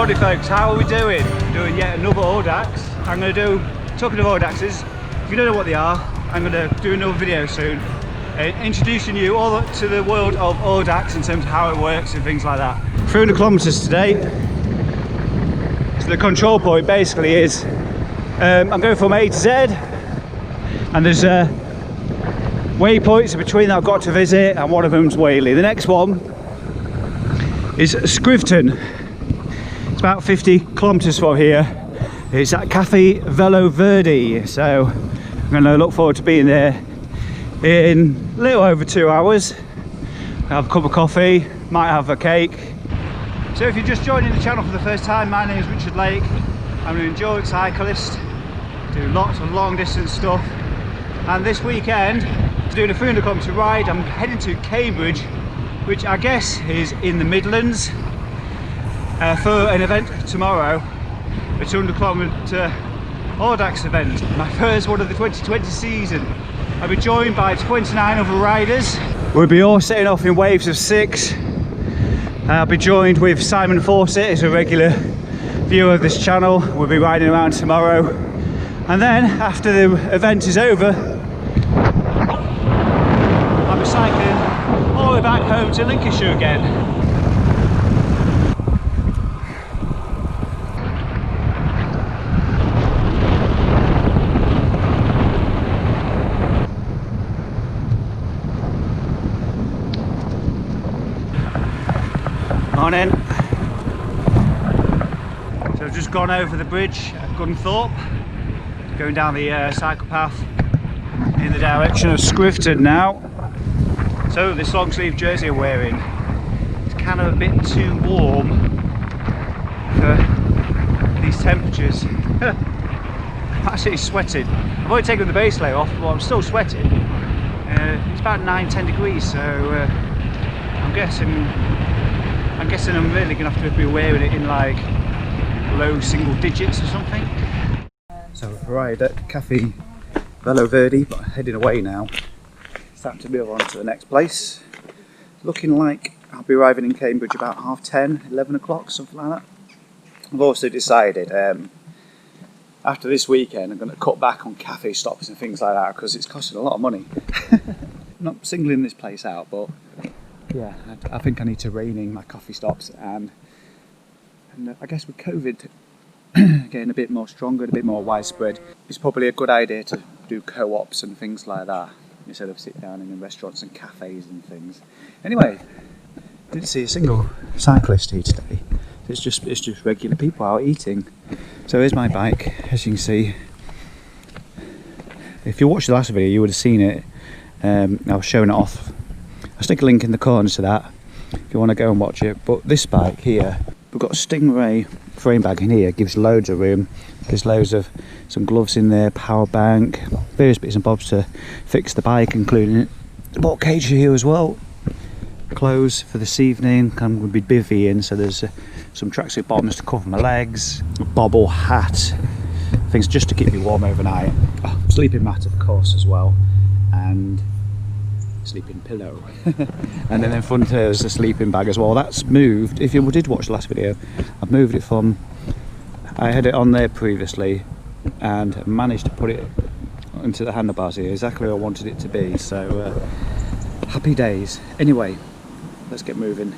Howdy folks, how are we doing? Doing yet another Audax. I'm going to do, talking of Audaxes, if you don't know what they are, I'm going to do another video soon introducing you all to the world of Audax in terms of how it works and things like that. 300 kilometers today. So the control point basically is, I'm going from A to Z, and there's waypoints between that I've got to visit, and one of them's Whaley. The next one is Girton. It's about 50 kilometers from here. It's at Cafe Velo Verde, so I'm going to look forward to being there in a little over 2 hours. Have a cup of coffee, might have a cake. So if you're just joining the channel for the first time, my name is Richard Lake. I'm an endurance cyclist, do lots of long distance stuff, and this weekend, to do a 300 kilometer ride, I'm heading to Cambridge, which I guess is in the Midlands, for an event tomorrow, a 200 kilometer Audax event, my first one of the 2020 season. I'll be joined by 29 other riders. We'll be all setting off in waves of 6. I'll be joined with Simon Fawcett, who's a regular viewer of this channel. We'll be riding around tomorrow, and then after the event is over, I'll be cycling all the way back home to Lincolnshire again. Morning. So I've just gone over the bridge at Gunthorpe, going down the cycle path in the direction of Girton now. So this long sleeve jersey I'm wearing, it's kind of a bit too warm for these temperatures. I'm actually sweating. I've only taken the base layer off, but I'm still sweating. It's about 9-10 degrees, so I'm guessing I'm really going to have to be wearing it in like low single digits or something. So I've arrived at Cafe Velo Verde, but I'm heading away now. It's time to move on to the next place. Looking like I'll be arriving in Cambridge about 10:30, 11 o'clock, something like that. I've also decided after this weekend I'm going to cut back on cafe stops and things like that, because it's costing a lot of money. I'm not singling this place out, but yeah, I think I need to rein in my coffee stops, and I guess with COVID getting a bit more stronger, a bit more widespread, it's probably a good idea to do co-ops and things like that instead of sit down in restaurants and cafes and things. Anyway, didn't see a single cyclist here today. It's just regular people out eating. So here's my bike, as you can see. If you watched the last video, you would have seen it. I was showing it off. I'll stick a link in the corner to that if you want to go and watch it. But this bike here, we've got a Stingray frame bag in here, gives loads of room. There's loads of some gloves in there, power bank, various bits and bobs to fix the bike, including the bolt cage here as well. Clothes for this evening, I'm going to be bivvying, so there's some tracksuit bottoms to cover my legs, a bobble hat, things just to keep me warm overnight. Oh, sleeping mat of course as well, and sleeping pillow. And then in front there's a sleeping bag as well. That's moved. If you did watch the last video, I've moved it from, I had it on there previously and managed to put it into the handlebars here exactly where I wanted it to be, so happy days. Anyway, let's get moving.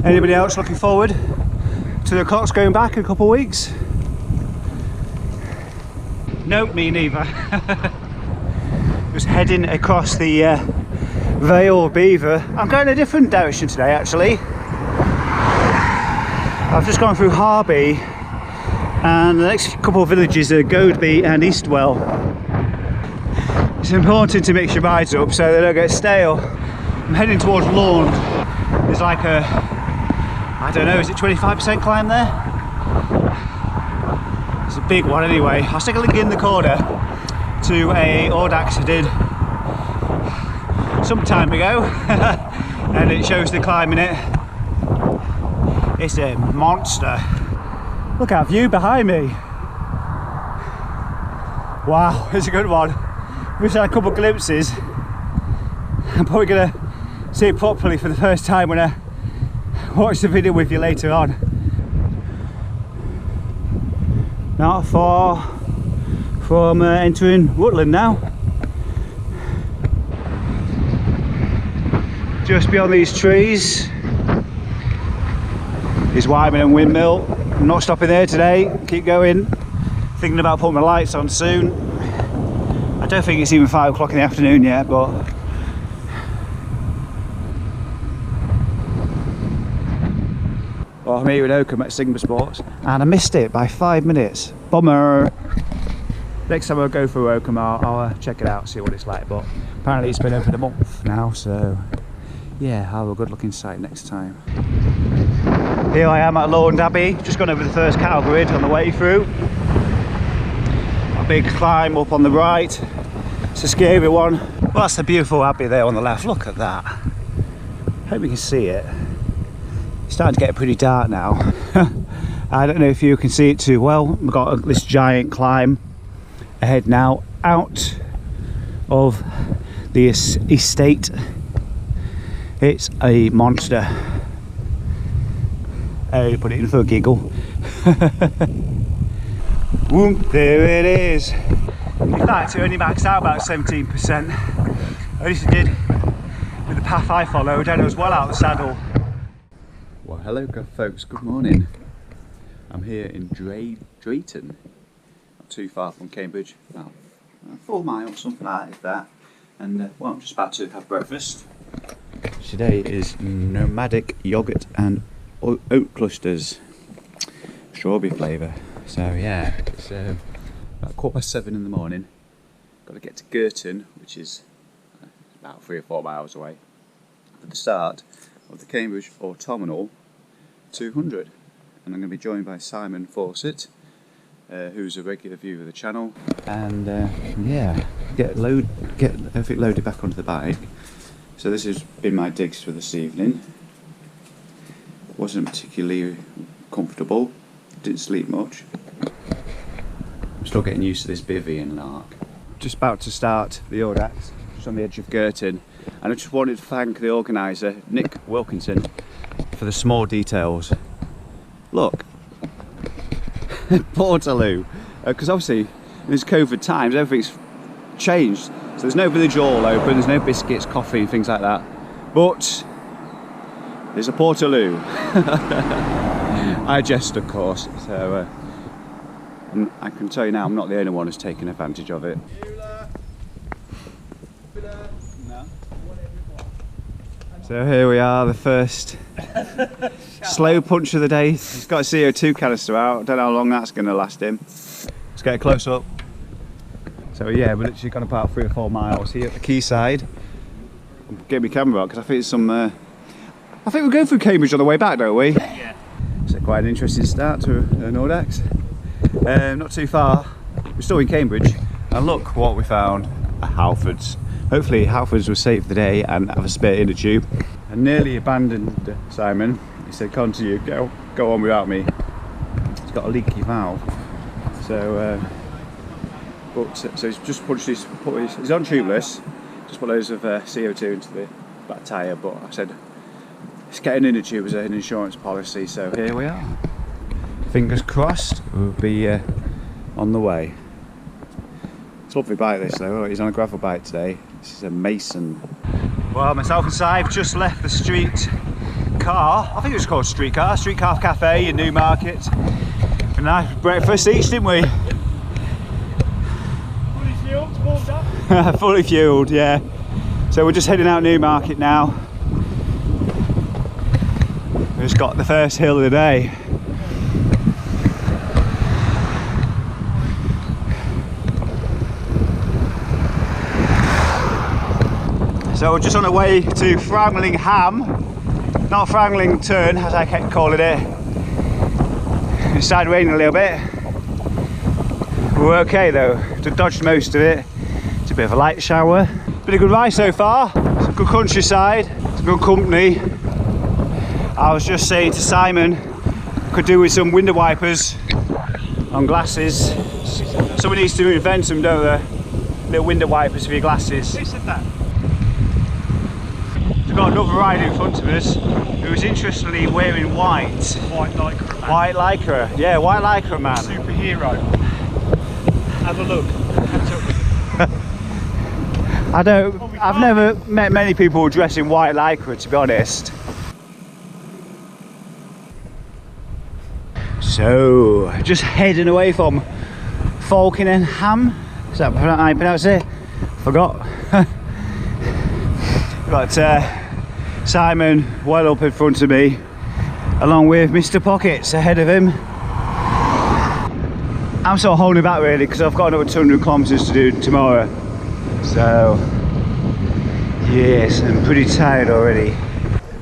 Anybody else looking forward to the clocks going back in a couple of weeks? Nope, me neither. Just heading across the Vale of Beaver. I'm going a different direction today actually. I've just gone through Harby, and the next couple of villages are Godeby and Eastwell. It's important to mix your rides up so they don't get stale. I'm heading towards Lawn. There's like a, I don't know, is it 25% climb there? It's a big one anyway. I'll stick a link in the corner. to a Audax I did some time ago and it shows the climb in it. It's a monster. Look at that view behind me. Wow, it's a good one. We've had a couple of glimpses. I'm probably gonna see it properly for the first time when I watch the video with you later on. Not far from entering woodland now. Just beyond these trees is Wyman and Windmill. I'm not stopping there today, keep going. Thinking about putting my lights on soon. I don't think it's even 5 o'clock in the afternoon yet, but well, I'm here in Oakham at Sigma Sports and I missed it by 5 minutes. Bummer. Next time I'll go through Oakham, I'll check it out, see what it's like, but apparently it's been open a month now, so yeah, I'll have a good looking site next time. Here I am at Lord Abbey, just gone over the first cattle grid on the way through. A big climb up on the right, it's a scary one. Well, that's the beautiful Abbey there on the left, look at that. Hope you can see it. It's starting to get pretty dark now. I don't know if you can see it too well. We've got this giant climb ahead now, out of the estate. It's a monster. I put it in for a giggle. Boom, there it is. In fact, it only maxed out about 17%. At least it did with the path I followed, and I was well out of the saddle. Well, hello folks, good morning. I'm here in Girton, not too far from Cambridge, about 4 miles, something like that. And well, I'm just about to have breakfast. Today is nomadic yogurt and oat clusters, strawberry flavour. So yeah, it's about 7:15 in the morning. Got to get to Girton, which is about 3 or 4 miles away, for the start of the Cambridge Autumnal 200. And I'm going to be joined by Simon Fawcett, who's a regular viewer of the channel. And yeah, get everything loaded back onto the bike. So this has been my digs for this evening. Wasn't particularly comfortable, didn't sleep much. I'm still getting used to this bivvy and lark. Just about to start the Audax, just on the edge of Girton. And I just wanted to thank the organiser, Nick Wilkinson, for the small details. Look, Portaloo, because obviously in these COVID times everything's changed. So there's no village hall open, there's no biscuits, coffee and things like that. But there's a Portaloo. I jest, of course. So I can tell you now, I'm not the only one who's taken advantage of it. So here we are, the first slow punch of the day. He's got a CO2 canister out. I don't know how long that's going to last him. Let's get a close up. So yeah, we're literally gone about 3 or 4 miles here at the quayside. Get my camera out because I think it's some. I think we're going through Cambridge on the way back, don't we? Yeah. It's quite an interesting start to an Audax. Not too far. We're still in Cambridge, and look what we found at Halfords. Hopefully Halfords will save the day and have a spare inner tube. I nearly abandoned Simon. He said, "Come to you, go on without me." He's got a leaky valve, so so he's just punched he's on tubeless. Just put loads of CO2 into the back tyre, but I said it's getting inner tube as an insurance policy, so here we are. Fingers crossed, we'll be on the way. It's a lovely bike this though. He's on a gravel bike today. This is a Mason. Well, myself and Si have just left the street car. I think it was called Street Car Cafe in Newmarket. A nice breakfast each, didn't we? Fully fueled, warmed up. Fully fueled, yeah. So we're just heading out Newmarket now. We've just got the first hill of the day. So we're just on the way to Framlingham, not Framlington as I kept calling it. It started raining a little bit. We were okay though, to dodge most of it. It's a bit of a light shower. Been a good ride so far. It's a good countryside. It's a good company. I was just saying to Simon, could do with some window wipers on glasses. Someone needs to invent them, don't they? Little window wipers for your glasses. Who said that? We've got another rider in front of us who is interestingly wearing white. White lycra man. White lycra, yeah, white lycra man. Superhero. Have a look. Catch up with him. I've never met many people dressed in white lycra, to be honest. So, just heading away from Falkenham. Is that how you pronounce it? Forgot. Got Simon well up in front of me, along with Mr. Pockets ahead of him. I'm sort of holding back really because I've got another 200 kilometres to do tomorrow. So, yes, I'm pretty tired already.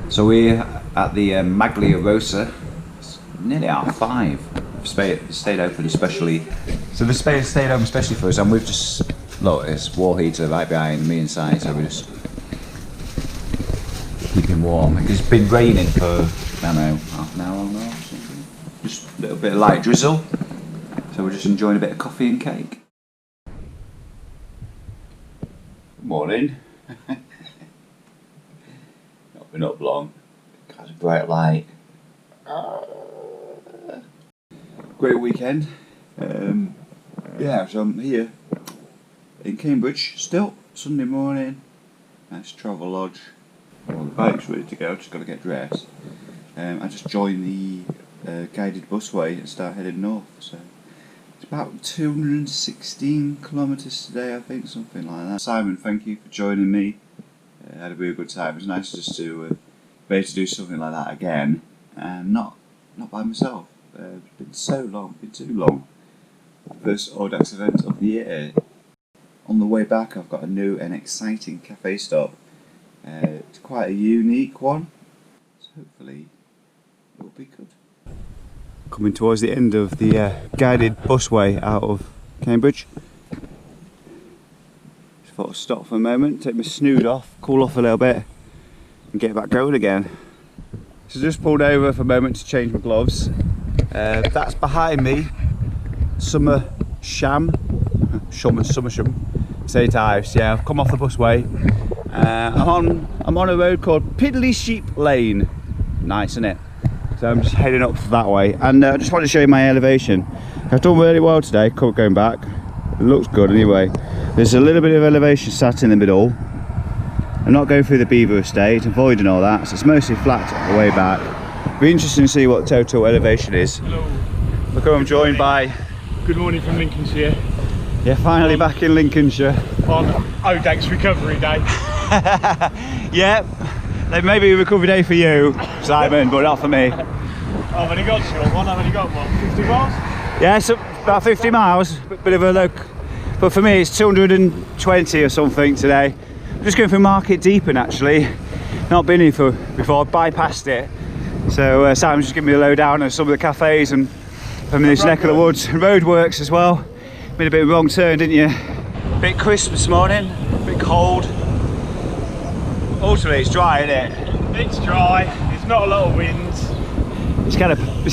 So we're at the Maglia Rosa. It's nearly 5:30. Stayed open especially. So the space stayed open especially for us, and we've just look. It's wall heater right behind me inside, so we're just keeping warm. It's been raining for I don't know, half an hour now or something. Just a little bit of light drizzle. So we're just enjoying a bit of coffee and cake. Morning. Not been up long. Got a bright light. Great weekend. Yeah, so I'm here in Cambridge still, Sunday morning. Nice Travelodge. Well, the bike's ready to go, just got to get dressed. I just joined the guided busway and start heading north. So it's about 216 kilometres today, I think, something like that. Simon, thank you for joining me. I had a really good time. It was nice just to be able to do something like that again, and not by myself. It's been so long, too long. First Audax event of the year. On the way back, I've got a new and exciting cafe stop. It's quite a unique one, so hopefully it will be good. Coming towards the end of the guided busway out of Cambridge. Just thought I'd stop for a moment, take my snood off, cool off a little bit, and get back going again. So just pulled over for a moment to change my gloves. That's behind me, Summer Sham. St Ives. Yeah, I've come off the busway. I'm on a road called Piddly Sheep Lane. Nice, isn't it? So I'm just heading up that way, and I just want to show you my elevation. I've done really well today, going back. It looks good anyway. There's a little bit of elevation sat in the middle. I'm not going through the beaver estate, avoiding all that, so it's mostly flat on the way back. Be interesting to see what total elevation is. Hello. Look who I'm joined by. Good morning from Lincolnshire. Yeah, finally back in Lincolnshire. On Audax recovery day. Yeah, there may be a recovery day for you, Simon, but not for me. I've only got short one, I've only got what, 50 miles? Yeah, so about 50 miles, bit of a look. But for me it's 220 or something today. I'm just going through Market Deeping actually. Not been here before, bypassed it. So Simon's just giving me a lowdown of some of the cafes and from this neck of the woods. Roadworks as well. Made a bit of a wrong turn, didn't you? Bit crisp this morning, a bit cold. Ultimately it's dry, isn't it? It's dry, there's not a lot of wind. It's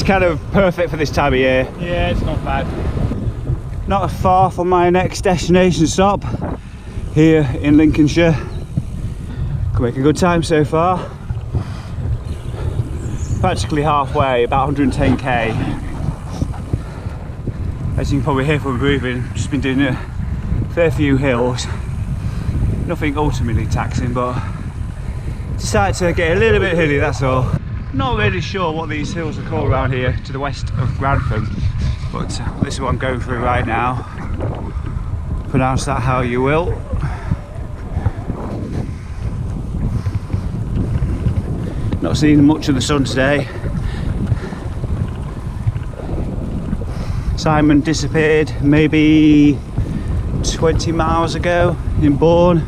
kind of perfect for this time of year. Yeah, it's not bad. Not far from my next destination stop here in Lincolnshire. Can make a good time so far. Practically halfway, about 110k. As you can probably hear from breathing, just been doing a fair few hills. Nothing ultimately taxing, but decided to get a little bit hilly, that's all. Not really sure what these hills are called around here to the west of Grantham, but this is what I'm going through right now. Pronounce that how you will. Not seeing much of the sun today. Simon disappeared maybe 20 miles ago in Bourne.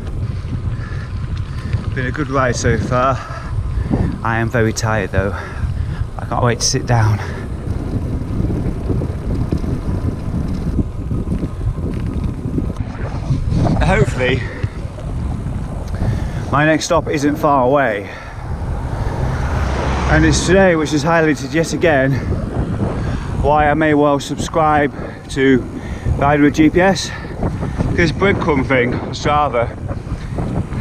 Been a good ride so far. I am very tired though. I can't wait to sit down. Hopefully Thankfully, my next stop isn't far away. And it's today which is highlighted yet again why I may well subscribe to Ride with GPS. This breadcrumb thing on Strava,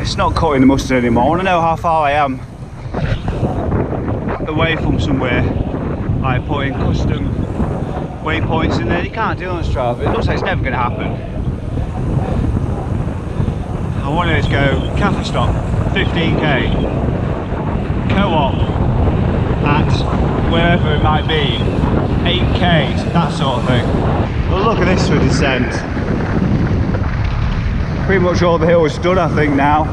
it's not cutting the mustard anymore. I want to know how far I am away from somewhere. I put in custom waypoints in there. You can't do it on Strava. It looks like it's never going to happen. I wanted to go cafe stop 15k, co-op at wherever it might be 8k, that sort of thing. Well, look at this for descent. Pretty much all the hill is done, I think, now,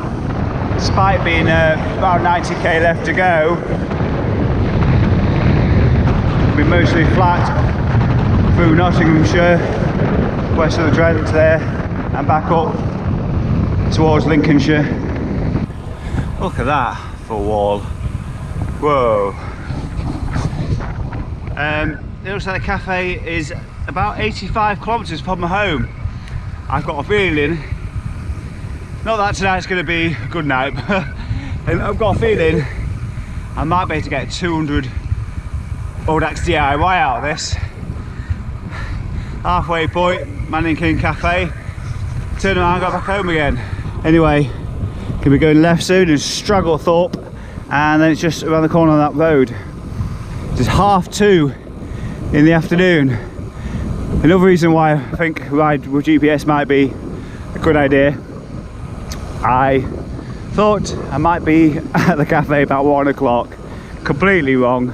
despite being about 90k left to go. It'll be mostly flat through Nottinghamshire, west of the Trent there, and back up towards Lincolnshire. Look at that for a wall. Whoa. It looks like the cafe is about 85 kilometres from my home. I've got a feeling, not that tonight's going to be a good night, but I've got a feeling I might be able to get 200 Audax DIY out of this. Halfway point, Manning King Cafe, turn around, go back home again. Anyway, gonna be going left soon and Stragglethorpe, and then it's just around the corner on that road. It's 2:30 in the afternoon. Another reason why I think Ride with GPS might be a good idea. I thought I might be at the cafe about 1 o'clock. Completely wrong.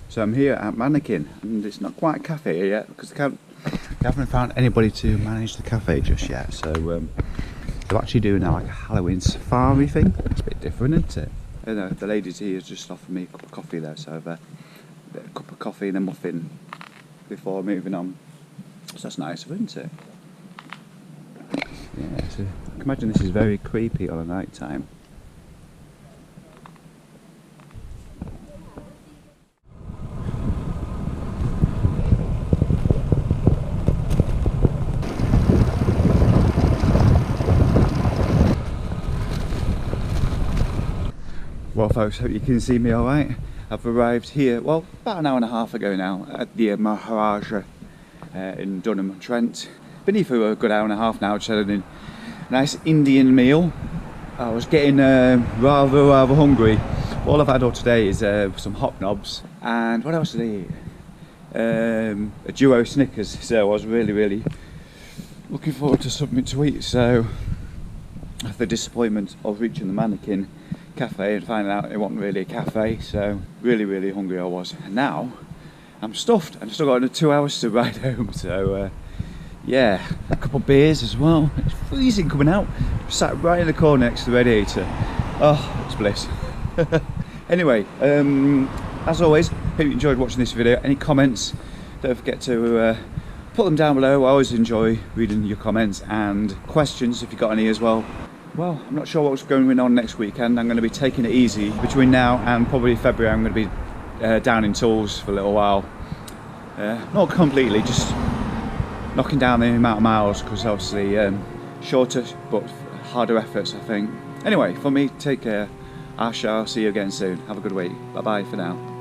So I'm here at Mannequin, and it's not quite a cafe yet because I haven't found anybody to manage the cafe just yet. So they're actually doing now like a Halloween safari thing. It's a bit different, isn't it? I know, the ladies here just offered me a cup of coffee there, so I've a cup of coffee and a muffin before moving on. So that's nice, isn't it? Yeah, so I can imagine this is very creepy on a night time. Well folks, hope you can see me alright. I've arrived here, well, about an hour and a half ago now, at the Maharaja in Dunham-on-Trent. Been here for a good hour and a half now, just had a nice Indian meal. I was getting rather hungry. All I've had all today is some hot knobs, and what else did I eat? A duo Snickers, so I was really looking forward to something to eat. So, after the disappointment of reaching the Mannequin Cafe and finding out it wasn't really a cafe, so really hungry I was. And now I'm stuffed. I've still got 2 hours to ride home, so yeah, a couple of beers as well. It's freezing coming out. I'm sat right in the corner next to the radiator. Oh, it's bliss. Anyway, as always, hope you enjoyed watching this video. Any comments, don't forget to put them down below. I always enjoy reading your comments and questions if you've got any as well. Well, I'm not sure what's going on next weekend. I'm going to be taking it easy. Between now and probably February, I'm going to be down in tools for a little while. Not completely, just knocking down the amount of miles, because obviously shorter but harder efforts, I think. Anyway, for me, take care. I shall see you again soon. Have a good week. Bye bye for now.